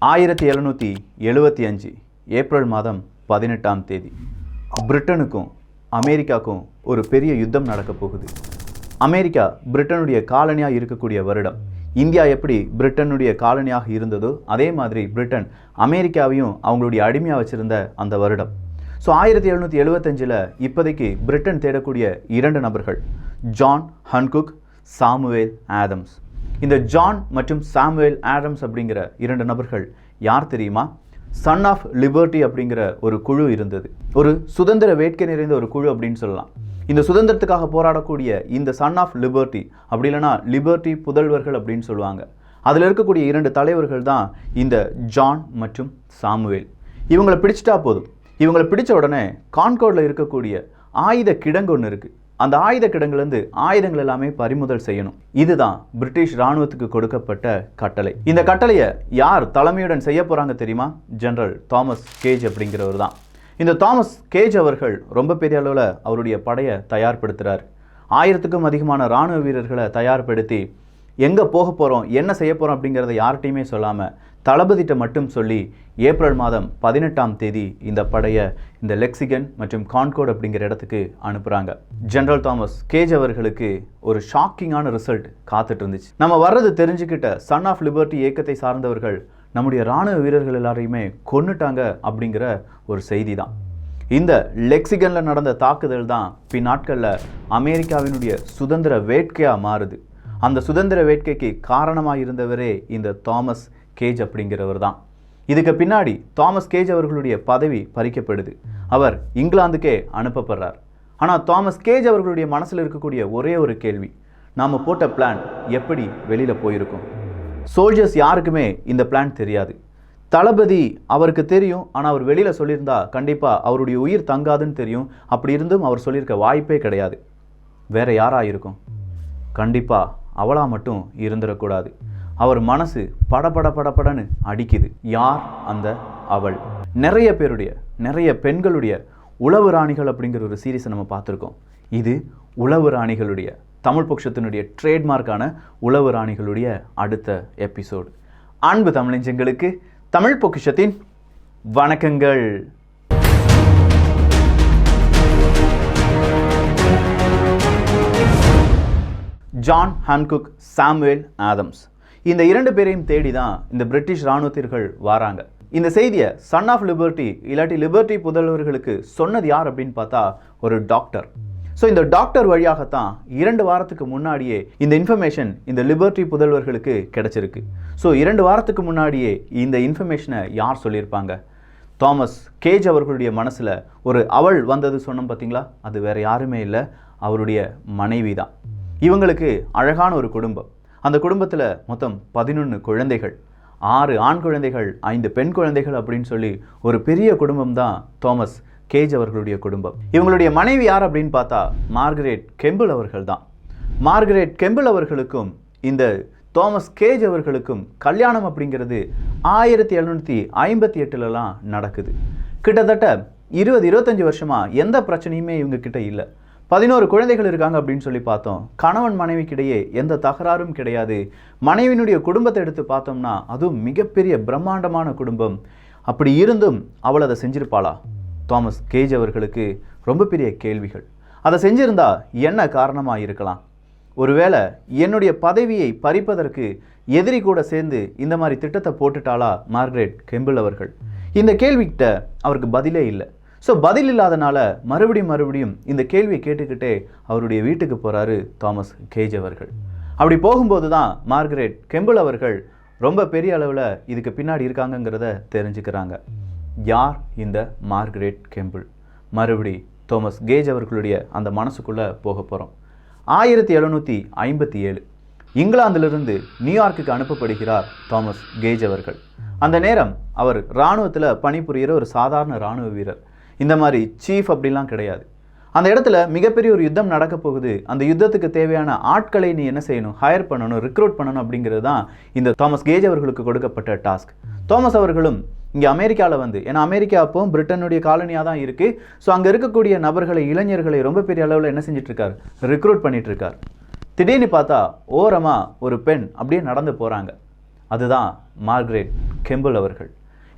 1775 April மாதம் 18ஆம் தேதி பிரிட்டனுக்கும் அமெரிக்காவுக்கும் ஒரு பெரிய யுத்தம் நடக்க போகுது. அமெரிக்கா பிரிட்டனுடைய காலனியாக இருக்கக்கூடிய வருடம். இந்தியா எப்படி பிரிட்டனுடைய காலனியாக இருந்ததோ அதே மாதிரி பிரிட்டன் அமெரிக்காவையும் அவங்களுடைய அடிமையாக வச்சுருந்த அந்த வருடம். ஸோ 1775 இப்போதைக்கு பிரிட்டன் தேடக்கூடிய 2 நபர்கள், ஜான் ஹன்குக், சாமுவேல் ஆடம்ஸ். இந்த ஜான் மற்றும் சாமுவேல் ஆடம்ஸ் அப்படிங்கிற 2 நபர்கள் யார் தெரியுமா? சன் ஆஃப் லிபர்ட்டி அப்படிங்கிற ஒரு குழு இருந்தது. ஒரு சுதந்திர வேட்கை நிறைந்த ஒரு குழு அப்படின்னு சொல்லலாம். இந்த சுதந்திரத்துக்காக போராடக்கூடிய இந்த சன் ஆஃப் லிபர்ட்டி, அப்படி இல்லைனா லிபர்ட்டி புதல்வர்கள் அப்படின்னு சொல்லுவாங்க. அதில் இருக்கக்கூடிய 2 தலைவர்கள் தான் இந்த ஜான் மற்றும் சாமுவேல். இவங்களை பிடிச்சிட்டா போதும். இவங்களை பிடிச்ச உடனே கான்கோர்டில் இருக்கக்கூடிய ஆயுத கிடங்கு ஒன்று இருக்குது. அந்த ஆயுத கிடங்குலேருந்து ஆயுதங்கள் எல்லாமே பறிமுதல் செய்யணும். இதுதான் பிரிட்டிஷ் இராணுவத்துக்கு கொடுக்கப்பட்ட கட்டளை. இந்த கட்டளையை யார் தலைமையுடன் செய்ய போகிறாங்க தெரியுமா? ஜெனரல் தாமஸ் கேஜ் அப்படிங்கிறவர் தான். இந்த தாமஸ் கேஜ் அவர்கள் ரொம்ப பெரிய அளவில் அவருடைய படையை தயார்படுத்துகிறார். 1000க்கும் அதிகமான இராணுவ வீரர்களை தயார்படுத்தி எங்கே போக போகிறோம், என்ன செய்ய போகிறோம் அப்படிங்கிறத யார்கிட்டையுமே சொல்லாமல் தளபதிட்ட மட்டும் சொல்லி ஏப்ரல் மாதம் 18ஆம் தேதி இந்த படையை இந்த லெக்சிகன் மற்றும் கான்கோர்ட் அப்படிங்கிற இடத்துக்கு அனுப்புகிறாங்க. ஜெனரல் தாமஸ் கேஜ் அவர்களுக்கு ஒரு ஷாக்கிங்கான ரிசல்ட் காத்துட்டு இருந்துச்சு. நம்ம வர்றது தெரிஞ்சுக்கிட்ட சன் ஆஃப் லிபர்ட்டி இயக்கத்தை சார்ந்தவர்கள் நம்முடைய இராணுவ வீரர்கள் எல்லாரையுமே கொன்னுட்டாங்க அப்படிங்கிற ஒரு செய்தி தான். இந்த லெக்சிகனில் நடந்த தாக்குதல் தான் பின்னாட்களில் அமெரிக்காவினுடைய சுதந்திர வேட்கையாக மாறுது. அந்த சுதந்திர வேட்கைக்கு காரணமாக இருந்தவரே இந்த தாமஸ் கேஜ் அப்படிங்கிறவர் தான். இதுக்கு பின்னாடி தாமஸ் கேஜ் அவர்களுடைய பதவி பறிக்கப்படுது. அவர் இங்கிலாந்துக்கே அனுப்பப்படுறார். ஆனால் தாமஸ் கேஜ் அவர்களுடைய மனசில் இருக்கக்கூடிய ஒரே ஒரு கேள்வி, நாம் போட்ட பிளான் எப்படி வெளியில் போயிருக்கும்? சோல்ஜர்ஸ் யாருக்குமே இந்த பிளான் தெரியாது. தளபதி அவருக்கு தெரியும், ஆனால் அவர் வெளியில் சொல்லியிருந்தா கண்டிப்பாக அவருடைய உயிர் தங்காதுன்னு தெரியும். அப்படி இருந்தும் அவர் சொல்லியிருக்க வாய்ப்பே கிடையாது. வேற யாராக இருக்கும்? கண்டிப்பாக அவளாக மட்டும் இருந்துடக்கூடாது. அவர் மனசு படபடன்னு அடிக்குது. யார் அந்த அவள்? நிறைய பெண்களுடைய உளவு ராணிகள் அப்படிங்கிற ஒரு சீரீஸை நம்ம பார்த்துருக்கோம். இது உளவு ராணிகளுடைய, தமிழ் பொக்கிஷத்தினுடைய ட்ரேட்மார்க்கான உளவு ராணிகளுடைய அடுத்த எபிசோடு. அன்பு தமிழஞ்சங்களுக்கு தமிழ் பொக்கிஷத்தின் வணக்கங்கள். ஜான் ஹன்குக், சாமுவேல் ஆடம்ஸ், இந்த 2 பேரையும் தேடி தான் இந்த பிரிட்டிஷ் இராணுவத்திர்கள் வராங்க. இந்த செய்தியை சன் ஆஃப் லிபர்ட்டி இல்லாட்டி லிபர்ட்டி புதல்வர்களுக்கு சொன்னது யார் அப்படின்னு பார்த்தா ஒரு டாக்டர். ஸோ இந்த டாக்டர் வழியாகத்தான் 2 வாரத்துக்கு முன்னாடியே இந்த இன்ஃபர்மேஷன் இந்த லிபர்ட்டி புதல்வர்களுக்கு கிடைச்சிருக்கு. ஸோ 2 வாரத்துக்கு முன்னாடியே இந்த இன்ஃபர்மேஷனை யார் சொல்லியிருப்பாங்க? தாமஸ் கேஜ் அவர்களுடைய மனசில் ஒரு அவள் வந்தது சொன்னோம் பார்த்தீங்களா? அது வேற யாருமே இல்லை, அவருடைய மனைவி தான். இவங்களுக்கு அழகான ஒரு குடும்பம். அந்த குடும்பத்தில் மொத்தம் 11 குழந்தைகள், 6 ஆண் குழந்தைகள், 5 பெண் குழந்தைகள் அப்படின்னு சொல்லி ஒரு பெரிய குடும்பம் தான் தாமஸ் கேஜ் அவர்களுடைய குடும்பம். இவங்களுடைய மனைவி யார் அப்படின்னு பார்த்தா மார்கரெட் கெம்பிள் அவர்கள் தான். மார்கரெட் கெம்பிள் அவர்களுக்கும் இந்த தாமஸ் கேஜ் அவர்களுக்கும் கல்யாணம் அப்படிங்கிறது 1758 நடக்குது. கிட்டத்தட்ட 20-25 வருஷமாக எந்த பிரச்சனையுமே இவங்க கிட்ட இல்லை. 11 குழந்தைகள் இருக்காங்க அப்படின்னு சொல்லி பார்த்தோம். கணவன் மனைவிக்கிடையே எந்த தகராறும் கிடையாது. மனைவியினுடைய குடும்பத்தை எடுத்து பார்த்தோம்னா அதுவும் மிகப்பெரிய பிரம்மாண்டமான குடும்பம். அப்படி இருந்தும் அவள் அதை செஞ்சிருப்பாளா? தாமஸ் கேஜ் அவர்களுக்கு ரொம்ப பெரிய கேள்விகள். அதை செஞ்சிருந்தா என்ன காரணமாக இருக்கலாம்? ஒருவேளை என்னுடைய பதவியை பறிப்பதற்கு எதிரி கூட சேர்ந்து இந்த மாதிரி திட்டத்தை போட்டுட்டாளா மார்கரெட் கெம்பிள் அவர்கள்? இந்த கேள்விக்கிட்ட அவருக்கு பதிலே இல்லை. ஸோ பதில் இல்லாதனால மறுபடியும் இந்த கேள்வியை கேட்டுக்கிட்டே அவருடைய வீட்டுக்கு போகிறாரு தாமஸ் கேஜ் அவர்கள். அப்படி போகும்போது தான் மார்கரெட் கெம்பிள் அவர்கள் ரொம்ப பெரிய அளவில் இதுக்கு பின்னாடி இருக்காங்கங்கிறத தெரிஞ்சுக்கிறாங்க. யார் இந்த மார்கரெட் கெம்பிள்? தாமஸ் கேஜ் அவர்களுடைய அந்த மனசுக்குள்ளே போக போகிறோம். 1757 இங்கிலாந்திலிருந்து நியூயார்க்குக்கு அனுப்பப்படுகிறார் தாமஸ் கேஜ் அவர்கள். அந்த நேரம் அவர் இராணுவத்தில் பணிபுரிகிற ஒரு சாதாரண இராணுவ வீரர். இந்த மாதிரி சீஃப் அப்படிலாம் கிடையாது. அந்த இடத்துல மிகப்பெரிய ஒரு யுத்தம் நடக்க போகுது. அந்த யுத்தத்துக்கு தேவையான ஆட்களை நீ என்ன செய்யணும்? ஹையர் பண்ணணும், ரிக்ரூட் பண்ணணும் அப்படிங்கிறது தான் இந்த தாமஸ் கேஜ் அவர்களுக்கு கொடுக்கப்பட்ட டாஸ்க். தாமஸ் அவர்களும் இங்கே அமெரிக்காவில் வந்து, ஏன்னா அமெரிக்கா அப்போ பிரிட்டனுடைய காலனியாக தான் இருக்குது. ஸோ அங்கே இருக்கக்கூடிய நபர்களை, இளைஞர்களை ரொம்ப பெரிய அளவில் என்ன செஞ்சிட்ருக்கார்? ரிக்ரூட் பண்ணிகிட்ருக்கார். திடீர்னு பார்த்தா ஓரமாக ஒரு பெண் அப்படியே நடந்து போகிறாங்க. அதுதான் மார்கரெட் கெம்பிள் அவர்கள்.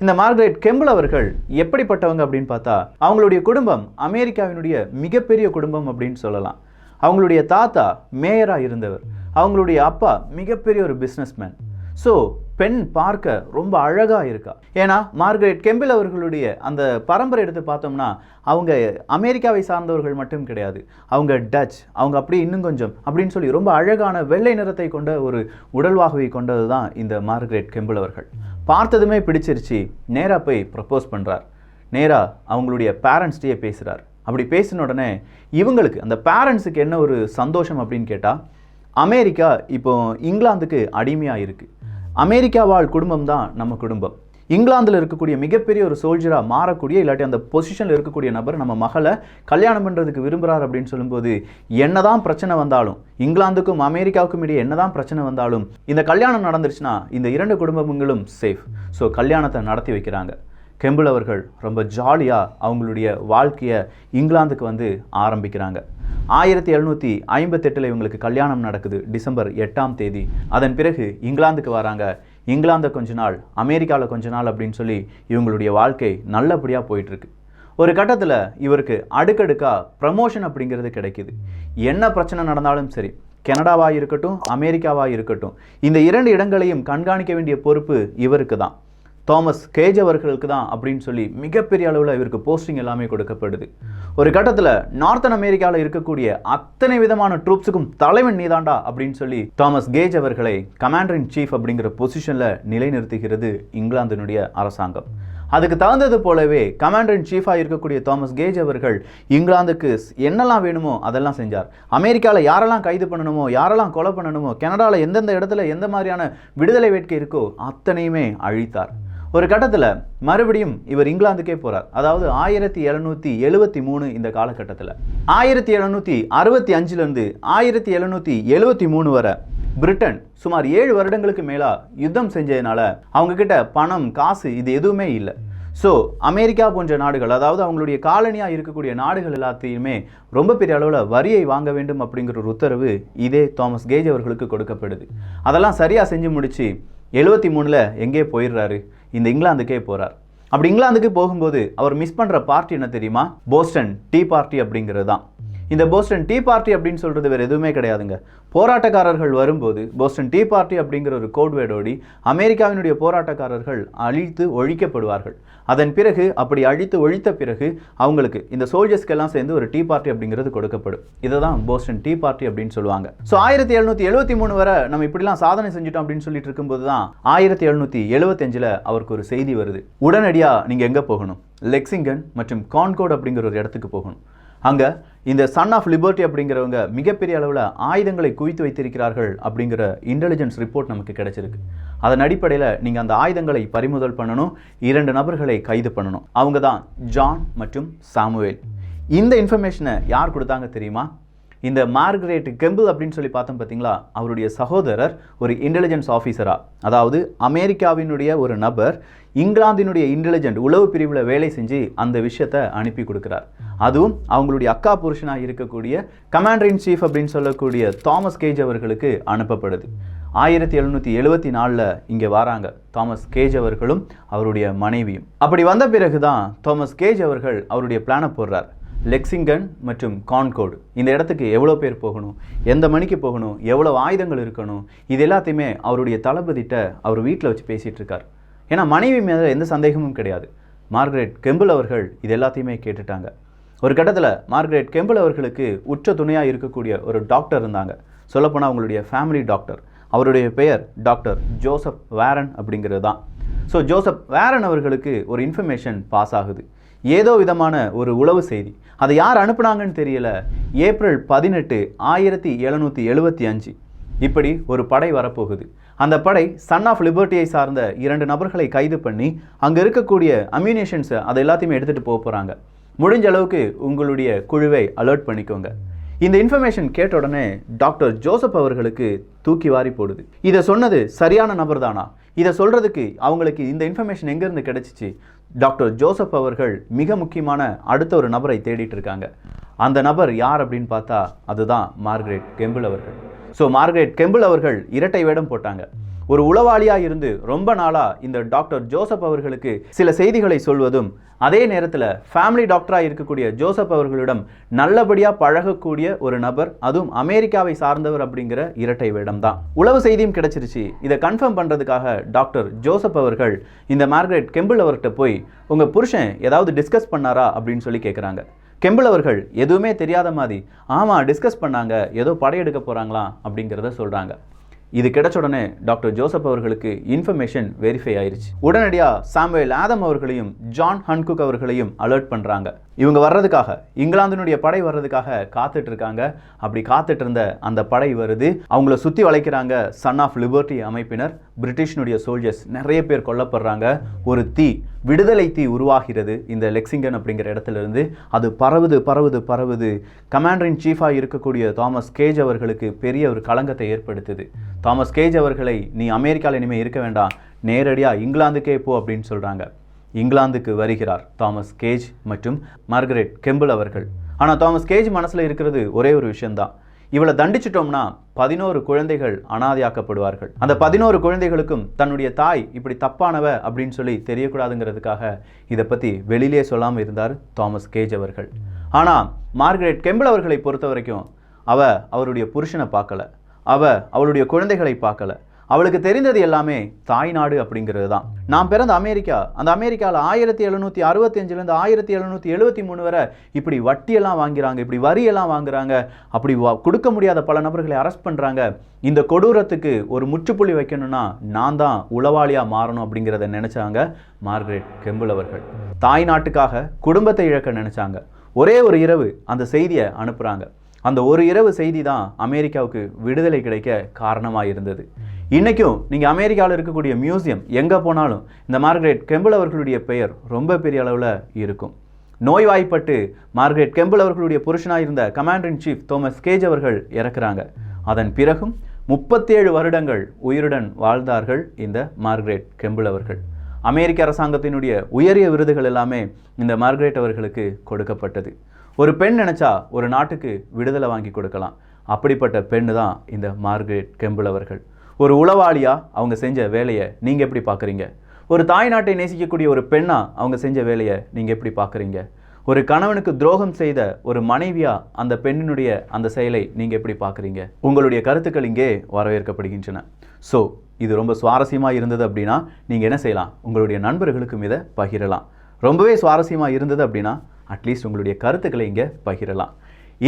இந்த மார்கரெட் கெம்பிள் அவர்கள் எப்படிப்பட்டவங்க அப்படின்னு பார்த்தா, அவங்களுடைய குடும்பம் அமெரிக்காவினுடைய மிகப்பெரிய குடும்பம் அப்படின்னு சொல்லலாம். அவங்களுடைய தாத்தா மேயராக இருந்தவர், அவங்களுடைய அப்பா மிகப்பெரிய ஒரு பிஸ்னஸ்மேன். ஸோ பெண் பார்க்க ரொம்ப அழகாக இருக்கா. ஏன்னா மார்கரெட் கெம்பிள் அவர்களுடைய அந்த பரம்பரை எடுத்து பார்த்தோம்னா அவங்க அமெரிக்காவை சார்ந்தவர்கள் மட்டும் கிடையாது, அவங்க டச், அவங்க அப்படி இன்னும் கொஞ்சம் அப்படின்னு சொல்லி ரொம்ப அழகான வெள்ளை நிறத்தை கொண்ட ஒரு உடல்வாகவை கொண்டது தான் இந்த மார்கரெட் கெம்பிள் அவர்கள். பார்த்ததுமே பிடிச்சிருச்சு, நேராக போய் ப்ரப்போஸ் பண்ணுறார். நேராக அவங்களுடைய பேரண்ட்ஸ்டையே பேசுகிறார். அப்படி பேசின உடனே இவங்களுக்கு அந்த பேரண்ட்ஸுக்கு என்ன ஒரு சந்தோஷம் அப்படின்னு கேட்டால், அமெரிக்கா இப்போ இங்கிலாந்துக்கு அடிமையாக இருக்குது, அமெரிக்கா வாழ் குடும்பம் தான் நம்ம குடும்பம், இங்கிலாந்தில் இருக்கக்கூடிய மிகப்பெரிய ஒரு சோல்ஜராக மாறக்கூடிய இல்லாட்டி அந்த பொசிஷனில் இருக்கக்கூடிய நபர் நம்ம மகளை கல்யாணம் பண்ணுறதுக்கு விரும்புகிறார் அப்படின்னு சொல்லும்போது என்னதான் பிரச்சனை வந்தாலும், இங்கிலாந்துக்கும் அமெரிக்காவுக்கும் இடையே என்னதான் பிரச்சனை வந்தாலும் இந்த கல்யாணம் நடந்துருச்சுன்னா இந்த இரண்டு குடும்பங்களும் சேஃப். ஸோ கல்யாணத்தை நடத்தி வைக்கிறாங்க. கெம்பிள் அவர்கள் ரொம்ப ஜாலியாக அவங்களுடைய வாழ்க்கையை இங்கிலாந்துக்கு வந்து ஆரம்பிக்கிறாங்க. 1758 இவங்களுக்கு கல்யாணம் நடக்குது, டிசம்பர் 8ஆம் தேதி. அதன் பிறகு இங்கிலாந்துக்கு வராங்க. இங்கிலாந்து கொஞ்ச நாள், அமெரிக்காவில் கொஞ்ச நாள் அப்படின்னு சொல்லி இவங்களுடைய வாழ்க்கை நல்லபடியாக போயிட்டுருக்கு. ஒரு கட்டத்தில் இவருக்கு அடுக்கடுக்காக ப்ரமோஷன் அப்படிங்கிறது கிடைக்கிது. என்ன பிரச்சனை நடந்தாலும் சரி, கனடாவாக இருக்கட்டும் அமெரிக்காவாக இருக்கட்டும், இந்த இரண்டு இடங்களையும் கண்காணிக்க வேண்டிய பொறுப்பு இவருக்கு தான், தாமஸ் கேஜ் அவர்களுக்கு தான் அப்படின்னு சொல்லி மிகப்பெரிய அளவில் இவருக்கு போஸ்டிங் எல்லாமே கொடுக்கப்படுது. ஒரு கட்டத்தில் நார்த்தன் அமெரிக்காவில் இருக்கக்கூடிய அத்தனை விதமான ட்ரூப்ஸுக்கும் தலைவன் நீதாண்டா அப்படின்னு சொல்லி தாமஸ் கேஜ் அவர்களை கமாண்டர் இன் சீஃப் அப்படிங்கிற பொசிஷனில் நிலைநிறுத்துகிறது இங்கிலாந்தினுடைய அரசாங்கம். அதுக்கு தகுந்தது போலவே கமாண்டர் இன் சீஃபாக இருக்கக்கூடிய தாமஸ் கேஜ் அவர்கள் இங்கிலாந்துக்கு என்னெல்லாம் வேணுமோ அதெல்லாம் செஞ்சார். அமெரிக்காவில் யாரெல்லாம் கைது பண்ணணுமோ, யாரெல்லாம் கொலை பண்ணணுமோ, கனடாவில் எந்தெந்த இடத்துல எந்த மாதிரியான விடுதலை வேட்கை இருக்கோ அத்தனையுமே அழித்தார். ஒரு கட்டத்தில் மறுபடியும் இவர் இங்கிலாந்துக்கே போகிறார். அதாவது 1773 இந்த காலகட்டத்தில் 1765 1773 வரை பிரிட்டன் சுமார் 7 வருடங்களுக்கு மேலா யுத்தம் செஞ்சதுனால அவங்க கிட்ட பணம் காசு இது எதுவுமே இல்லை. ஸோ அமெரிக்கா போன்ற நாடுகள், அதாவது அவங்களுடைய காலனியாக இருக்கக்கூடிய நாடுகள் எல்லாத்தையுமே ரொம்ப பெரிய அளவில் வரியை வாங்க வேண்டும் அப்படிங்கிற ஒரு உத்தரவு இதே தாமஸ் கேஜ் அவர்களுக்கு கொடுக்கப்படுது. அதெல்லாம் சரியாக செஞ்சு முடிச்சு 73 எங்கே போயிடுறாரு, இந்த இங்கிலாந்துக்கே போகிறார். அப்படி இங்கிலாந்துக்கு போகும்போது அவர் மிஸ் பண்ணுற பார்ட்டி என்ன தெரியுமா? போஸ்டன் டீ பார்ட்டி அப்படிங்கிறது தான். இந்த போஸ்டன் டீ பார்ட்டி அப்படின்னு சொல்கிறது வேறு எதுவுமே கிடையாதுங்க. போராட்டக்காரர்கள் வரும்போது போஸ்டன் டீ பார்ட்டி அப்படிங்கிற ஒரு கோட்வேர்டோடி அமெரிக்காவினுடைய போராட்டக்காரர்கள் அழித்து ஒழிக்கப்படுவார்கள். அதன் பிறகு அப்படி அழித்து ஒழித்த பிறகு அவங்களுக்கு இந்த சோல்ஜர்ஸ்க்கெல்லாம் சேர்ந்து ஒரு டீ பார்ட்டி அப்படிங்கிறது கொடுக்கப்படும். இதை தான் போஸ்டன் டீ பார்ட்டி அப்படின்னு சொல்லுவாங்க. ஸோ 1773 வரை நம்ம இப்படிலாம் சாதனை செஞ்சுட்டோம் அப்படின்னு சொல்லிட்டு இருக்கும்போது தான் 1775 அவருக்கு ஒரு செய்தி வருது. உடனடியாக நீங்கள் எங்கே போகணும்? லெக்சிங்கன் மற்றும் கான்கோர்ட் அப்படிங்கிற ஒரு இடத்துக்கு போகணும். அங்கே இந்த சன் ஆஃப் லிபர்ட்டி அப்படிங்கிறவங்க மிகப்பெரிய அளவில் ஆயுதங்களை குவித்து வைத்திருக்கிறார்கள் அப்படிங்கிற இன்டெலிஜென்ஸ் ரிப்போர்ட் நமக்கு கிடைச்சிருக்கு. அதன் அடிப்படையில் நீங்கள் அந்த ஆயுதங்களை பறிமுதல் பண்ணணும், 2 நபர்களை கைது பண்ணணும். அவங்க தான் ஜான் மற்றும் சாமுவேல். இந்த இன்ஃபர்மேஷனை யார் கொடுத்தாங்க தெரியுமா? இந்த மார்கரெட் கெம்பிள் அப்படின்னு சொல்லி பார்த்தோம் பார்த்தீங்களா, அவருடைய சகோதரர் ஒரு இன்டெலிஜென்ஸ் ஆஃபீஸராக, அதாவது அமெரிக்காவினுடைய ஒரு நபர் இங்கிலாந்தினுடைய இன்டெலிஜென்ட் உளவு பிரிவில் வேலை செஞ்சு அந்த விஷயத்தை அனுப்பி கொடுக்குறார். அதுவும் அவங்களுடைய அக்கா புருஷனாக இருக்கக்கூடிய கமாண்டர் இன் சீஃப் அப்படின்னு சொல்லக்கூடிய தாமஸ் கேஜ் அவர்களுக்கு அனுப்பப்படுது. 1774 இங்கே வராங்க தாமஸ் கேஜ் அவர்களும் அவருடைய மனைவியும். அப்படி வந்த பிறகு தான் தாமஸ் கேஜ் அவர்கள் அவருடைய பிளானை போடுறார். லெக்சிங்கன் மற்றும் கான்கோர்டு இந்த இடத்துக்கு எவ்வளோ பேர் போகணும், எந்த மணிக்கு போகணும், எவ்வளோ ஆயுதங்கள் இருக்கணும், இது எல்லாத்தையுமே அவருடைய தளபதிட்ட அவர் வீட்டில் வச்சு பேசிகிட்டு இருக்கார். ஏன்னா மனைவி மேலே எந்த சந்தேகமும் கிடையாது. மார்கரெட் கெம்பிள் அவர்கள் இது எல்லாத்தையுமே கேட்டுட்டாங்க. ஒரு கட்டத்தில் மார்கரெட் கெம்பிள் அவர்களுக்கு உற்ற துணையாக இருக்கக்கூடிய ஒரு டாக்டர் இருந்தாங்க. சொல்லப்போனால் அவங்களுடைய ஃபேமிலி டாக்டர். அவருடைய பெயர் டாக்டர் ஜோசப் வாரன் அப்படிங்கிறது தான். ஸோ ஜோசப் வாரன் அவர்களுக்கு ஒரு இன்ஃபர்மேஷன் பாஸ் ஆகுது, ஏதோ விதமான ஒரு உளவு செய்தி. அதை யார் அனுப்புனாங்கன்னு தெரியல. ஏப்ரல் 18 1775 இப்படி ஒரு படை வரப்போகுது. அந்த படை சன் ஆஃப் லிபர்ட்டியை சார்ந்த 2 நபர்களை கைது பண்ணி அங்கே இருக்கக்கூடிய அம்யூனேஷன்ஸை அதை எல்லாத்தையுமே எடுத்துகிட்டு போக போகிறாங்க. முடிஞ்ச அளவுக்கு உங்களுடைய குழுவை அலர்ட் பண்ணிக்கோங்க. இந்த இன்ஃபர்மேஷன் கேட்ட உடனே டாக்டர் ஜோசப் அவர்களுக்கு தூக்கி வாரி போடுது. இதை சொன்னது சரியான நபர் தானா? இதை சொல்கிறதுக்கு அவங்களுக்கு இந்த இன்ஃபர்மேஷன் எங்கேருந்து கிடைச்சிச்சு? டாக்டர் ஜோசப் அவர்கள் மிக முக்கியமான அடுத்த ஒரு நபரை தேடிட்டு இருக்காங்க. அந்த நபர் யார் அப்படின்னு பார்த்தா அதுதான் மார்கரெட் கெம்பிள் அவர்கள். ஸோ மார்கரெட் கெம்பிள் அவர்கள் இரட்டை வேடம் போட்டாங்க. ஒரு உளவாளியாக இருந்து ரொம்ப நாளாக இந்த டாக்டர் ஜோசப் அவர்களுக்கு சில செய்திகளை சொல்வதும், அதே நேரத்தில் ஃபேமிலி டாக்டராக இருக்கக்கூடிய ஜோசப் அவர்களிடம் நல்லபடியாக பழகக்கூடிய ஒரு நபர், அதுவும் அமெரிக்காவை சார்ந்தவர் அப்படிங்கிற இரட்டை வேடம் தான். உளவு செய்தியும் கிடைச்சிருச்சு. இதை கன்ஃபார்ம் பண்ணுறதுக்காக டாக்டர் ஜோசப் அவர்கள் இந்த மார்கரெட் கெம்பிள் அவர்கிட்ட போய் உங்கள் புருஷன் ஏதாவது டிஸ்கஸ் பண்ணாரா அப்படின்னு சொல்லி கேட்குறாங்க. கெம்பிள் அவர்கள் எதுவுமே தெரியாத மாதிரி, ஆமாம் டிஸ்கஸ் பண்ணாங்க, ஏதோ படையெடுக்க போகிறாங்களா அப்படிங்கிறத சொல்கிறாங்க. இது கிடைச்ச உடனே டாக்டர் ஜோசப் அவர்களுக்கு இன்ஃபர்மேஷன் வெரிஃபை ஆயிருச்சு. உடனடியாக சாமுவேல் ஆதம் அவர்களையும் ஜான் ஹன்குக் அவர்களையும் அலர்ட் பண்ணுறாங்க. இவங்க வர்றதுக்காக, இங்கிலாந்தினுடைய படை வர்றதுக்காக காத்துட்டு இருக்காங்க. அப்படி காத்துட்டு இருந்த அந்த படை வருது. அவங்கள சுற்றி வளைக்கிறாங்க சன் ஆஃப் லிபர்ட்டி அமைப்பினர். பிரிட்டிஷ்னுடைய சோல்ஜர்ஸ் நிறைய பேர் கொல்லப்படுறாங்க. ஒரு தீ, விடுதலை தீ உருவாகிறது இந்த லெக்சிங்கன் அப்படிங்கிற இடத்துல இருந்து. அது பரவுது பரவுது பரவுது. கமாண்டர் இன் சீஃபாக இருக்கக்கூடிய தாமஸ் கேஜ் அவர்களுக்கு பெரிய ஒரு களங்கத்தை ஏற்படுத்துது. தாமஸ் கேஜ் அவர்களை, நீ அமெரிக்காவில் இனிமேல் இருக்க வேண்டாம், நேரடியாக இங்கிலாந்துக்கே போ அப்படின்னு சொல்கிறாங்க. இங்கிலாந்துக்கு வருகிறார் தாமஸ் கேஜ் மற்றும் மார்கரெட் கெம்பிள் அவர்கள். ஆனால் தாமஸ் கேஜ் மனசில் இருக்கிறது ஒரே ஒரு விஷயம்தான், இவளை தண்டிச்சிட்டோம்னா 11 குழந்தைகள் அனாதையாக்கப்படுவார்கள். அந்த 11 குழந்தைகளுக்கும் தன்னுடைய தாய் இப்படி தப்பானவ அப்படின்னு சொல்லி தெரியக்கூடாதுங்கிறதுக்காக இதை பற்றி வெளியிலே சொல்லாமல் இருந்தார் தாமஸ் கேஜ் அவர்கள். ஆனால் மார்கரெட் கெம்பிள் அவர்களை பொறுத்த வரைக்கும் அவருடைய புருஷனை பார்க்கல, அவளுடைய குழந்தைகளை பார்க்கல. அவளுக்கு தெரிந்தது எல்லாமே தாய்நாடு அப்படிங்கிறது தான். நான் பிறந்த அமெரிக்கா, அந்த அமெரிக்காவில் 1765 1773 வரை இப்படி வட்டியெல்லாம் வாங்கிறாங்க, இப்படி வரியெல்லாம் வாங்குறாங்க, அப்படி கொடுக்க முடியாத பல நபர்களை அரெஸ்ட் பண்ணுறாங்க. இந்த கொடூரத்துக்கு ஒரு முற்றுப்புள்ளி வைக்கணும்னா நான் தான் உளவாளியாக மாறணும் அப்படிங்கிறத நினச்சாங்க மார்கரெட் கெம்பிள் அவர்கள். தாய் நாட்டுக்காக குடும்பத்தை இழக்க நினச்சாங்க. ஒரே ஒரு இரவு அந்த செய்தியை அனுப்புகிறாங்க. அந்த ஒரு இரவு செய்தி தான் அமெரிக்காவுக்கு விடுதலை கிடைக்க காரணமாக இருந்தது. இன்றைக்கும் நீங்கள் அமெரிக்காவில் இருக்கக்கூடிய மியூசியம் எங்கே போனாலும் இந்த மார்கரெட் கெம்பிள் அவர்களுடைய பெயர் ரொம்ப பெரிய அளவில் இருக்கும். நோய்வாய்ப்பட்டு மார்கரெட் கெம்பிள் அவர்களுடைய புருஷனாக இருந்த commander in chief Thomas Gage அவர்கள் இறக்குறாங்க. அதன் பிறகும் 37 வருடங்கள் உயிருடன் வாழ்ந்தார்கள் இந்த மார்கரெட் கெம்பிள் அவர்கள். அமெரிக்க அரசாங்கத்தினுடைய உயரிய விருதுகள் எல்லாமே இந்த மார்கரெட் அவர்களுக்கு கொடுக்கப்பட்டது. ஒரு பெண் நினச்சா ஒரு நாட்டுக்கு விடுதலை வாங்கி கொடுக்கலாம். அப்படிப்பட்ட பெண்ணு தான் இந்த மார்கரெட் கெம்பிள் அவர்கள். ஒரு உளவாளியாக அவங்க செஞ்ச வேலையை நீங்கள் எப்படி பார்க்குறீங்க? ஒரு தாய் நாட்டை நேசிக்கக்கூடிய ஒரு பெண்ணாக அவங்க செஞ்ச வேலையை நீங்கள் எப்படி பார்க்குறீங்க? ஒரு கணவனுக்கு துரோகம் செய்த ஒரு மனைவியாக அந்த பெண்ணினுடைய அந்த செயலை நீங்கள் எப்படி பார்க்குறீங்க? உங்களுடைய கருத்துக்கள் இங்கே வரவேற்கப்படுகின்றன. ஸோ இது ரொம்ப சுவாரஸ்யமாக இருந்தது அப்படின்னா நீங்கள் என்ன செய்யலாம்? உங்களுடைய நண்பர்களுக்கும் இதை பகிரலாம். ரொம்பவே சுவாரஸ்யமாக இருந்தது அப்படின்னா அட்லீஸ்ட் உங்களுடைய கருத்துக்களை இங்கே பகிரலாம்.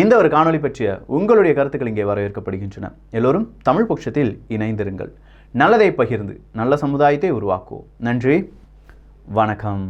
இந்த ஒரு காணொளி பற்றிய உங்களுடைய கருத்துக்கள் இங்கே வரவேற்கப்படுகின்றன. எல்லோரும் தமிழ் பொக்கிஷத்தில் இணைந்திருங்கள். நல்லதை பகிர்ந்து நல்ல சமுதாயத்தை உருவாக்குவோம். நன்றி, வணக்கம்.